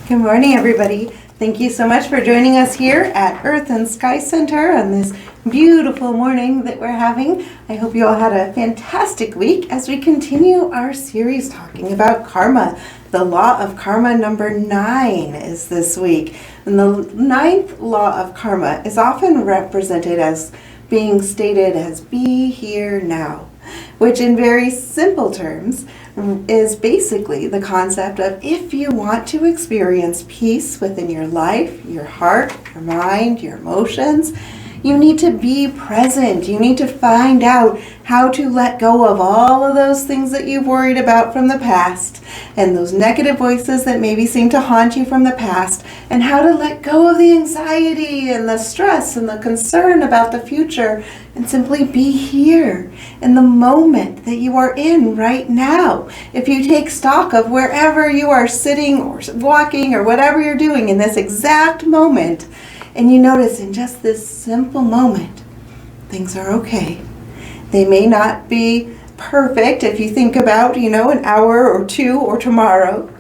Good morning, everybody. Thank you so much for joining us here at Earth and Sky Center on this beautiful morning that we're having. I hope you all had a fantastic week as we continue our series talking about karma. The law of karma number 9 is this week. And the 9th law of karma is often represented as being stated as be here now, which in very simple terms is basically the concept of if you want to experience peace within your life, your heart, your mind, your emotions, you need to be present. You need to find out how to let go of all of those things that you've worried about from the past and those negative voices that maybe seem to haunt you from the past, and how to let go of the anxiety and the stress and the concern about the future and simply be here in the moment that you are in right now. If you take stock of wherever you are sitting or walking or whatever you're doing in this exact moment, and you notice in just this simple moment, things are okay. They may not be perfect if you think about, an hour or two or tomorrow.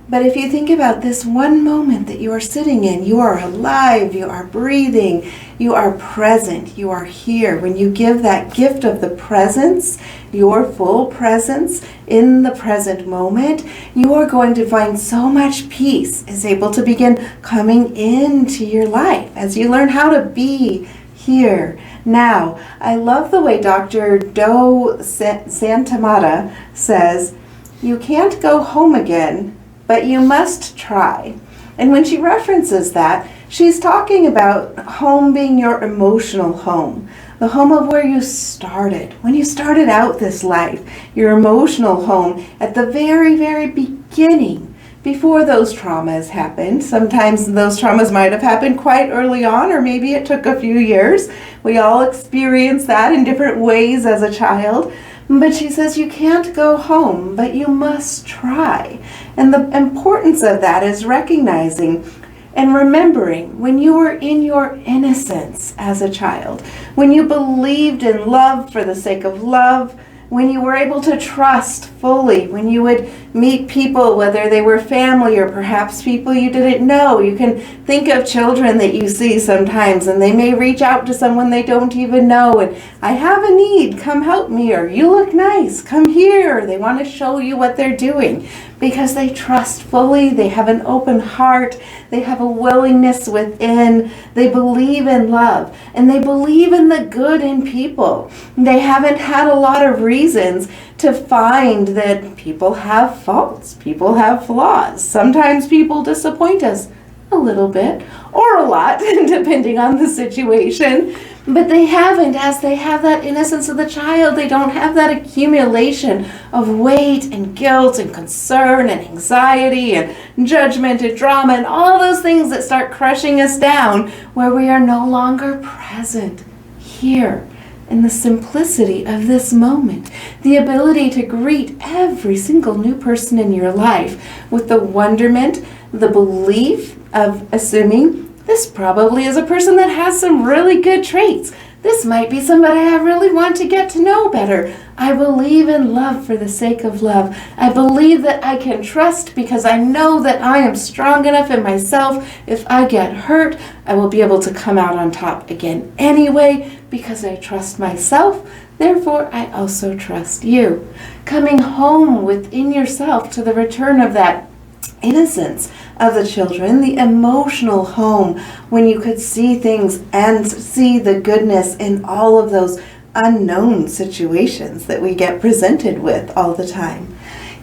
But if you think about this one moment that you are sitting in, you are alive, you are breathing, you are present, you are here. When you give that gift of the presence, your full presence in the present moment, you are going to find so much peace is able to begin coming into your life as you learn how to be here now. I love the way Dr. Do Santamata says, you can't go home again, but you must try. And when she references that, she's talking about home being your emotional home, the home of where you started. When you started out this life, your emotional home at the very, very beginning, before those traumas happened. Sometimes those traumas might have happened quite early on, or maybe it took a few years. We all experience that in different ways as a child. But she says you can't go home, but you must try. And the importance of that is recognizing and remembering when you were in your innocence as a child, when you believed in love for the sake of love, when you were able to trust fully, when you would meet people, whether they were family or perhaps people you didn't know. You can think of children that you see sometimes, and they may reach out to someone they don't even know, and I have a need, come help me, or you look nice, come here. They want to show you what they're doing because they trust fully, they have an open heart, they have a willingness within, they believe in love, and they believe in the good in people. They haven't had a lot of reasons to find that people have faults, people have flaws. Sometimes people disappoint us a little bit or a lot, depending on the situation. But they haven't, as they have that innocence of the child, they don't have that accumulation of weight and guilt and concern and anxiety and judgment and drama and all those things that start crushing us down, where we are no longer present here in the simplicity of this moment. The ability to greet every single new person in your life with the wonderment, the belief of assuming this probably is a person that has some really good traits. This might be somebody I really want to get to know better. I believe in love for the sake of love. I believe that I can trust because I know that I am strong enough in myself. If I get hurt, I will be able to come out on top again anyway because I trust myself. Therefore, I also trust you. Coming home within yourself to the return of that innocence of the children, the emotional home, when you could see things and see the goodness in all of those unknown situations that we get presented with all the time.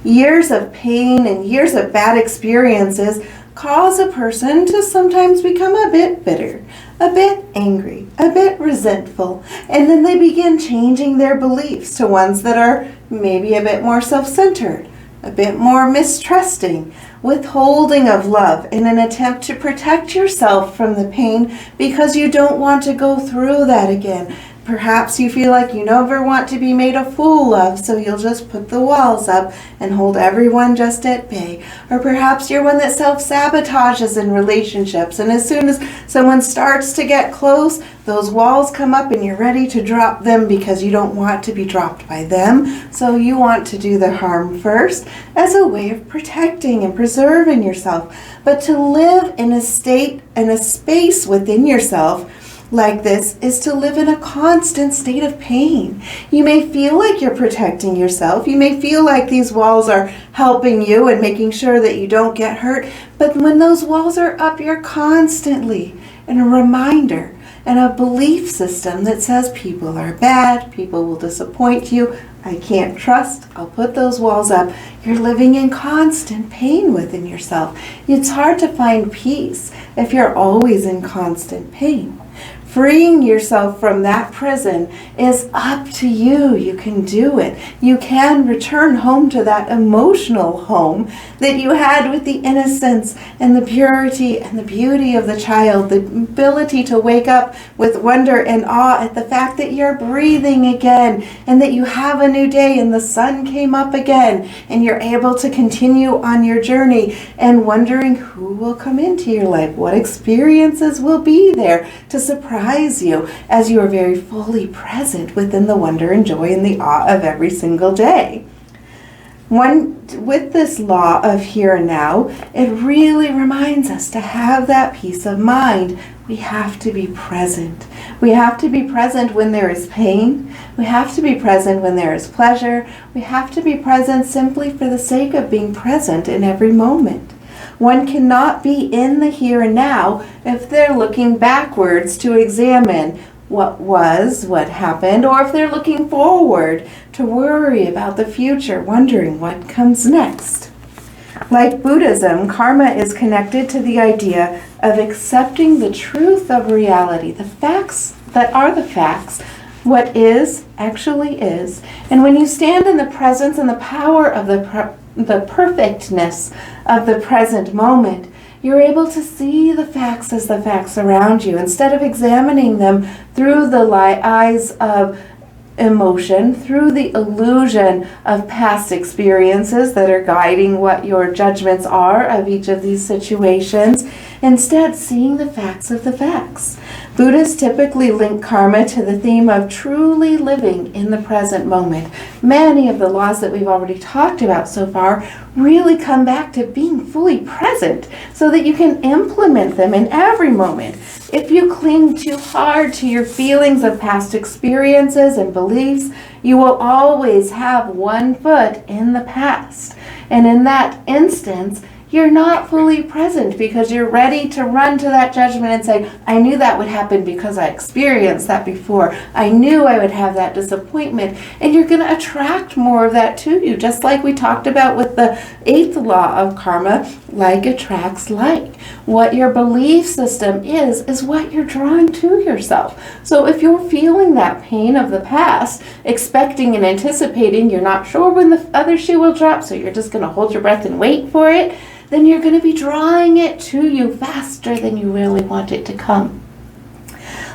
Years of pain and years of bad experiences cause a person to sometimes become a bit bitter, a bit angry, a bit resentful, and then they begin changing their beliefs to ones that are maybe a bit more self-centered, a bit more mistrusting, withholding of love in an attempt to protect yourself from the pain because you don't want to go through that again. Perhaps you feel like you never want to be made a fool of, so you'll just put the walls up and hold everyone just at bay. Or perhaps you're one that self-sabotages in relationships, and as soon as someone starts to get close, those walls come up and you're ready to drop them because you don't want to be dropped by them. So you want to do the harm first as a way of protecting and preserving yourself. But to live in a space within yourself like this is to live in a constant state of pain. You may feel like you're protecting yourself. You may feel like these walls are helping you and making sure that you don't get hurt. But when those walls are up, you're constantly in a reminder and a belief system that says people are bad, people will disappoint you, I can't trust, I'll put those walls up. You're living in constant pain within yourself. It's hard to find peace if you're always in constant pain. Freeing yourself from that prison is up to you. You can do it. You can return home to that emotional home that you had with the innocence and the purity and the beauty of the child, the ability to wake up with wonder and awe at the fact that you're breathing again and that you have a new day and the sun came up again and you're able to continue on your journey and wondering who will come into your life, what experiences will be there to surprise you as you are very fully present within the wonder and joy and the awe of every single day. With this law of here and now, it really reminds us to have that peace of mind. We have to be present. We have to be present when there is pain. We have to be present when there is pleasure. We have to be present simply for the sake of being present in every moment. One cannot be in the here and now if they're looking backwards to examine what was, what happened, or if they're looking forward to worry about the future, wondering what comes next. Like Buddhism, karma is connected to the idea of accepting the truth of reality, the facts that are the facts, what is actually is. And when you stand in the presence and the power of the perfectness of the present moment, you're able to see the facts as the facts around you instead of examining them through the eyes of emotion, through the illusion of past experiences that are guiding what your judgments are of each of these situations, instead seeing the facts of the facts. Buddhists typically link karma to the theme of truly living in the present moment. Many of the laws that we've already talked about so far really come back to being fully present so that you can implement them in every moment. If you cling too hard to your feelings of past experiences and beliefs, you will always have one foot in the past. And in that instance, you're not fully present because you're ready to run to that judgment and say, I knew that would happen because I experienced that before. I knew I would have that disappointment. And you're going to attract more of that to you, just like we talked about with the 8th law of karma, like attracts like. What your belief system is what you're drawing to yourself. So if you're feeling that pain of the past, expecting and anticipating, you're not sure when the other shoe will drop, so you're just going to hold your breath and wait for it, then you're going to be drawing it to you faster than you really want it to come.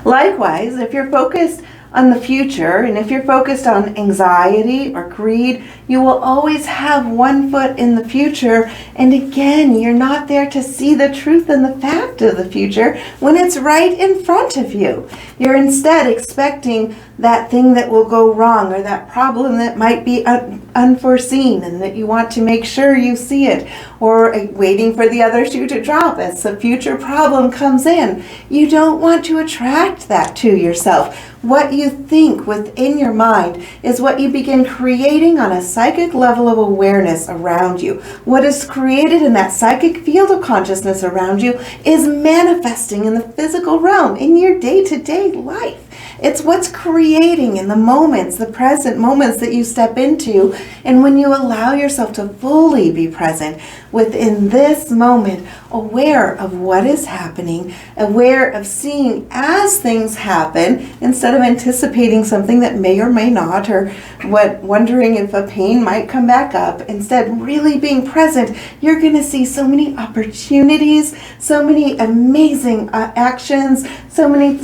Likewise, if you're focused on the future and if you're focused on anxiety or greed, you will always have one foot in the future. And again, you're not there to see the truth and the fact of the future when it's right in front of you. You're instead expecting that thing that will go wrong or that problem that might be unforeseen and that you want to make sure you see it, or waiting for the other shoe to drop as the future problem comes in. You don't want to attract that to yourself. What you think within your mind is what you begin creating on a psychic level of awareness around you. What is created in that psychic field of consciousness around you is manifesting in the physical realm in your day-to-day life. It's what's creating in the moments, the present moments that you step into. And when you allow yourself to fully be present within this moment, aware of what is happening, aware of seeing as things happen, instead of anticipating something that may or may not, or wondering if a pain might come back up, instead really being present, you're going to see so many opportunities, so many amazing actions, so many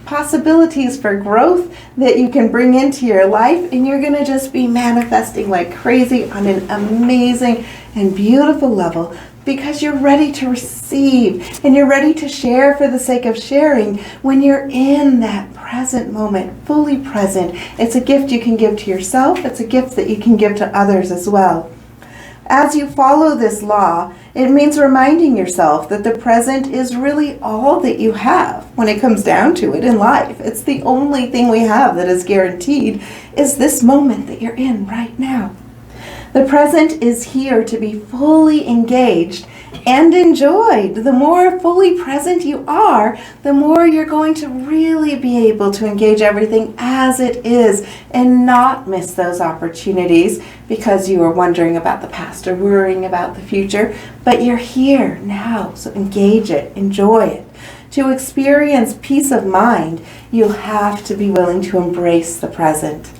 possibilities for growth that you can bring into your life, and you're going to just be manifesting like crazy on an amazing and beautiful level, because you're ready to receive and you're ready to share for the sake of sharing when you're in that present moment, fully present. It's a gift you can give to yourself. It's a gift that you can give to others as well. As you follow this law, it means reminding yourself that the present is really all that you have when it comes down to it in life. It's the only thing we have that is guaranteed, is this moment that you're in right now. The present is here to be fully engaged and enjoyed. The more fully present you are, the more you're going to really be able to engage everything as it is and not miss those opportunities because you were wondering about the past or worrying about the future. But you're here now, so engage it, enjoy it. To experience peace of mind, you have to be willing to embrace the present.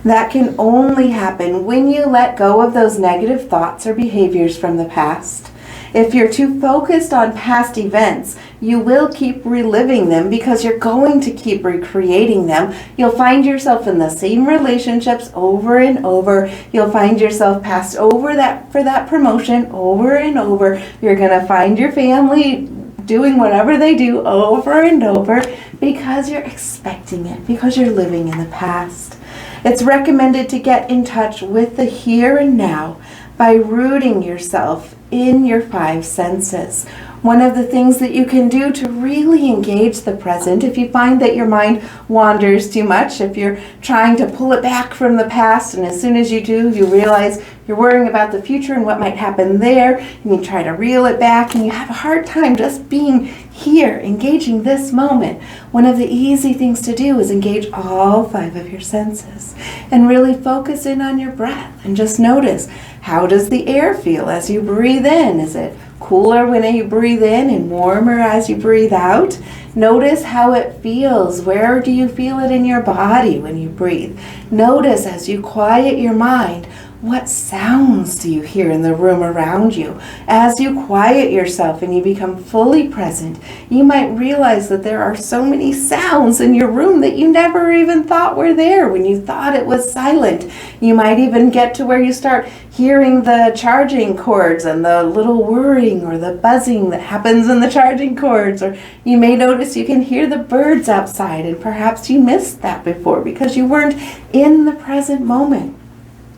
That can only happen when you let go of those negative thoughts or behaviors from the past. If you're too focused on past events, you will keep reliving them because you're going to keep recreating them. You'll find yourself in the same relationships over and over. You'll find yourself passed over for that promotion over and over. You're going to find your family doing whatever they do over and over because you're expecting it, because you're living in the past. It's recommended to get in touch with the here and now by rooting yourself in your 5 senses. One of the things that you can do to really engage the present, if you find that your mind wanders too much, if you're trying to pull it back from the past, and as soon as you do, you realize you're worrying about the future and what might happen there, and you try to reel it back, and you have a hard time just being here, engaging this moment. One of the easy things to do is engage all 5 of your senses and really focus in on your breath and just notice, how does the air feel as you breathe in? Is it cooler when you breathe in and warmer as you breathe out? Notice how it feels. Where do you feel it in your body when you breathe? Notice as you quiet your mind, what sounds do you hear in the room around you? As you quiet yourself and you become fully present, you might realize that there are so many sounds in your room that you never even thought were there when you thought it was silent. You might even get to where you start hearing the charging cords and the little whirring or the buzzing that happens in the charging cords. Or you may notice you can hear the birds outside, and perhaps you missed that before because you weren't in the present moment.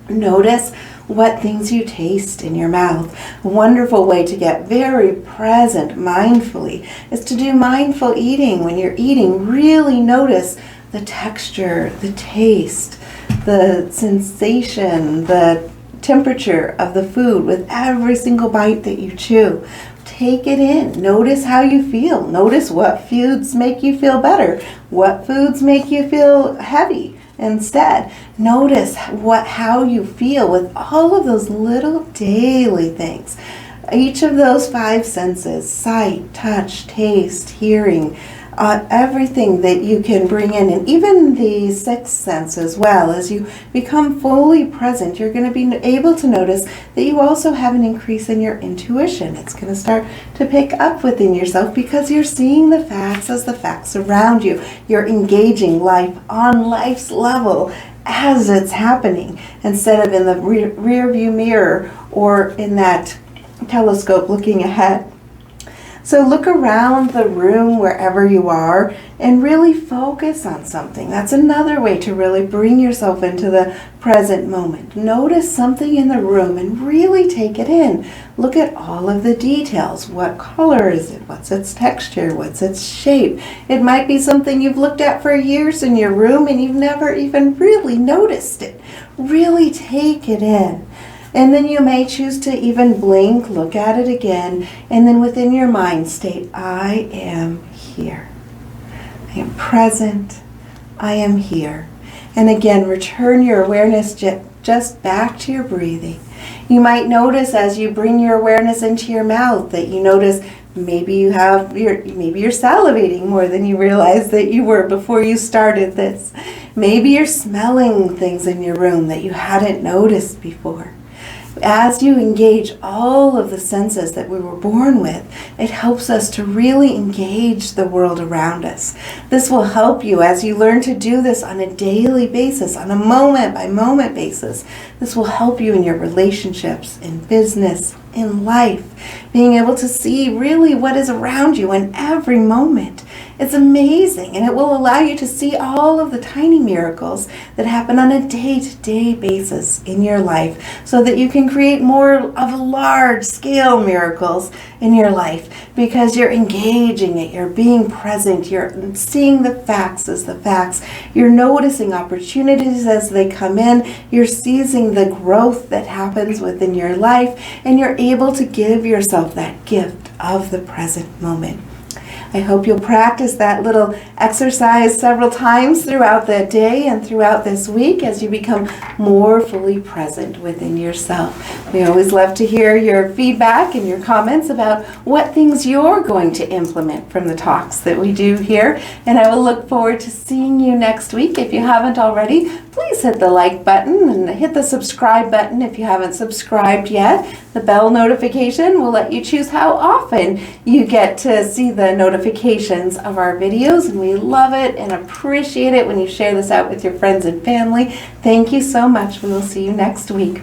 Notice what things you taste in your mouth. A wonderful way to get very present mindfully is to do mindful eating. When you're eating, really notice the texture, the taste, the sensation, the temperature of the food with every single bite that you chew. Take it in. Notice how you feel. Notice what foods make you feel better. What foods make you feel heavy. Instead, notice how you feel with all of those little daily things. Each of those 5 senses, sight, touch, taste, hearing, everything that you can bring in, and even the 6th sense as well. As you become fully present, you're going to be able to notice that you also have an increase in your intuition. It's going to start to pick up within yourself because you're seeing the facts as the facts around you. You're engaging life on life's level as it's happening, instead of in the rear view mirror or in that telescope looking ahead. So look around the room wherever you are and really focus on something. That's another way to really bring yourself into the present moment. Notice something in the room and really take it in. Look at all of the details. What color is it? What's its texture? What's its shape? It might be something you've looked at for years in your room and you've never even really noticed it. Really take it in. And then you may choose to even blink, look at it again, and then within your mind state, I am here. I am present. I am here. And again, return your awareness just back to your breathing. You might notice as you bring your awareness into your mouth that you notice maybe you're salivating more than you realized that you were before you started this. Maybe you're smelling things in your room that you hadn't noticed before. As you engage all of the senses that we were born with, it helps us to really engage the world around us. This will help you as you learn to do this on a daily basis, on a moment-by-moment basis. This will help you in your relationships, in business, in life, being able to see really what is around you in every moment. It's amazing, and it will allow you to see all of the tiny miracles that happen on a day-to-day basis in your life so that you can create more of large-scale miracles in your life because you're engaging it, you're being present, you're seeing the facts as the facts, you're noticing opportunities as they come in, you're seizing the growth that happens within your life, and you're able to give yourself that gift of the present moment. I hope you'll practice that little exercise several times throughout the day and throughout this week as you become more fully present within yourself. We always love to hear your feedback and your comments about what things you're going to implement from the talks that we do here. And I will look forward to seeing you next week. If you haven't already, please hit the like button and hit the subscribe button if you haven't subscribed yet. The bell notification will let you choose how often you get to see the notifications of our videos, and we love it and appreciate it when you share this out with your friends and family. Thank you so much. We will see you next week.